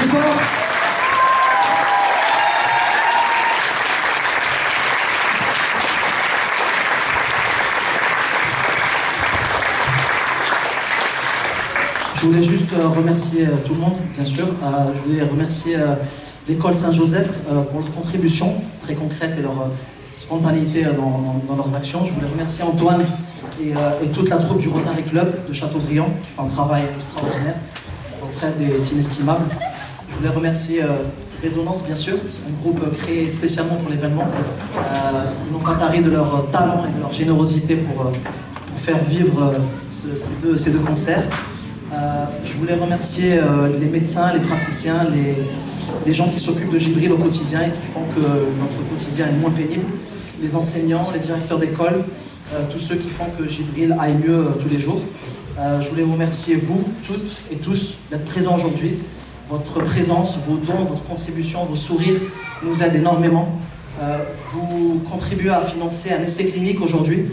plus fort. Je voulais juste remercier tout le monde, bien sûr. Je voulais remercier l'école Saint-Joseph pour leur contribution très concrète et leur spontanéité dans leurs actions. Je voulais remercier Antoine et toute la troupe du Rotary Club de Châteaubriand qui fait un travail extraordinaire auprès des inestimables. Je voulais remercier Résonance, bien sûr, un groupe créé spécialement pour l'événement. Ils n'ont pas taré de leur talent et de leur générosité pour faire vivre ces deux concerts. Je voulais remercier les médecins, les praticiens, les gens qui s'occupent de Djibril au quotidien et qui font que notre quotidien est moins pénible, les enseignants, les directeurs d'école, tous ceux qui font que Djibril aille mieux tous les jours. Je voulais vous remercier, vous, toutes et tous, d'être présents aujourd'hui. Votre présence, vos dons, votre contribution, vos sourires nous aident énormément. Vous contribuez à financer un essai clinique aujourd'hui.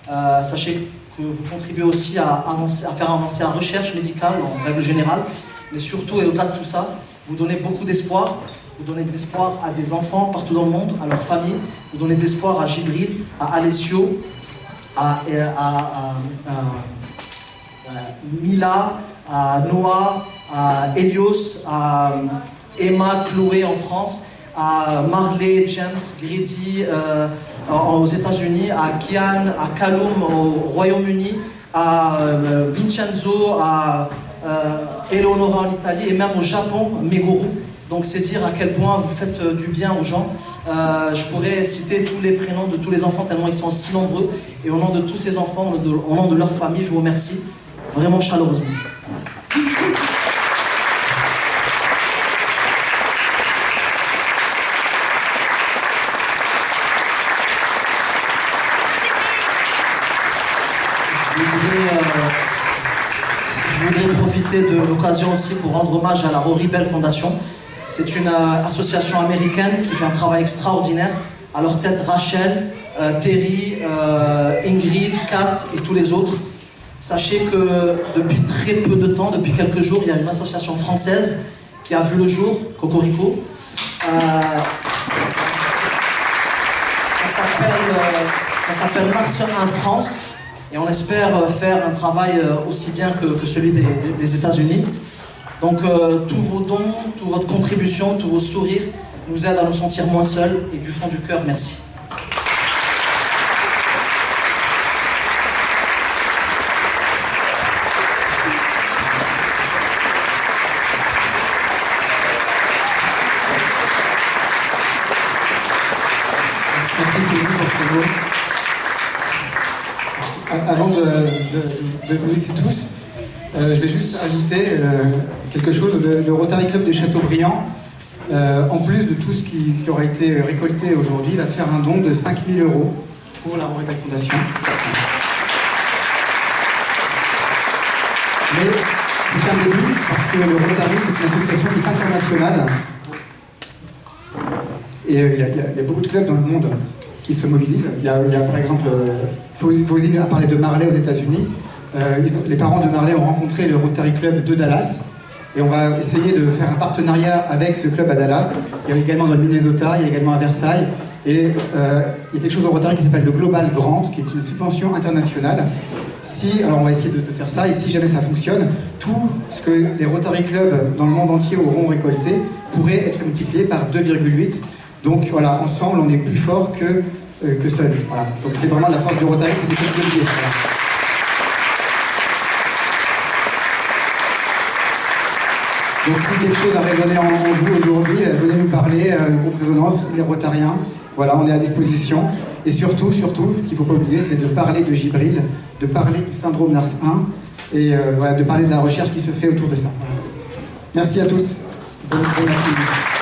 Sachez que vous contribuez aussi à faire avancer la recherche médicale en règle générale, mais surtout et au-delà de tout ça, vous donnez beaucoup d'espoir. Vous donnez de l'espoir à des enfants partout dans le monde, à leurs familles. Vous donnez de l'espoir à Djibril, à Alessio, à Mila, à Noah, à Elios, à Emma, Chloé en France, à Marley, James, Grady aux États-Unis, à Kian, à Callum au Royaume-Uni, à Vincenzo, à Eleonora en Italie et même au Japon, Meguru. Donc c'est dire à quel point vous faites du bien aux gens. Je pourrais citer tous les prénoms de tous les enfants tellement ils sont si nombreux. Et au nom de tous ces enfants, au nom de leur famille, je vous remercie vraiment chaleureusement. Je voudrais profiter de l'occasion aussi pour rendre hommage à la Rory Bell Foundation. C'est une association américaine qui fait un travail extraordinaire. À leur tête, Rachel, Terry, Ingrid, Kat et tous les autres. Sachez que depuis très peu de temps, depuis quelques jours, il y a une association française qui a vu le jour, Cocorico. Ça s'appelle Mars 1 France. Et on espère faire un travail aussi bien que celui des États-Unis. Donc tous vos dons, toute votre contribution, tous vos sourires nous aident à nous sentir moins seuls. Et du fond du cœur, merci. Merci beaucoup pour ce mot. Avant de vous laisser tous, je vais juste ajouter quelque chose. Le Rotary Club de Châteaubriand, en plus de tout ce qui aura été récolté aujourd'hui, va faire un don de 5 000 € pour la Rory Bell Fondation. Mais c'est un début parce que le Rotary, c'est une association qui est internationale. Et il y a beaucoup de clubs dans le monde qui se mobilisent. Il y a par exemple, Fawzi a parlé de Marley aux États-Unis. Les parents de Marley ont rencontré le Rotary Club de Dallas. Et on va essayer de faire un partenariat avec ce club à Dallas. Il y a également dans le Minnesota, il y a également à Versailles. Et il y a quelque chose au Rotary qui s'appelle le Global Grant, qui est une subvention internationale. Alors on va essayer de faire ça, et si jamais ça fonctionne, tout ce que les Rotary Clubs dans le monde entier auront récolté pourrait être multiplié par 2,8. Donc voilà, ensemble on est plus fort que seul. Voilà. Donc c'est vraiment la force du Rotary, c'est des choses de lier. Donc si quelque chose a résonné en vous aujourd'hui, venez nous parler, le groupe Résonance, les Rotariens. Voilà, on est à disposition. Et surtout, ce qu'il ne faut pas oublier, c'est de parler de Djibril, de parler du syndrome Nars 1, et voilà, de parler de la recherche qui se fait autour de ça. Merci à tous. Bon après-midi.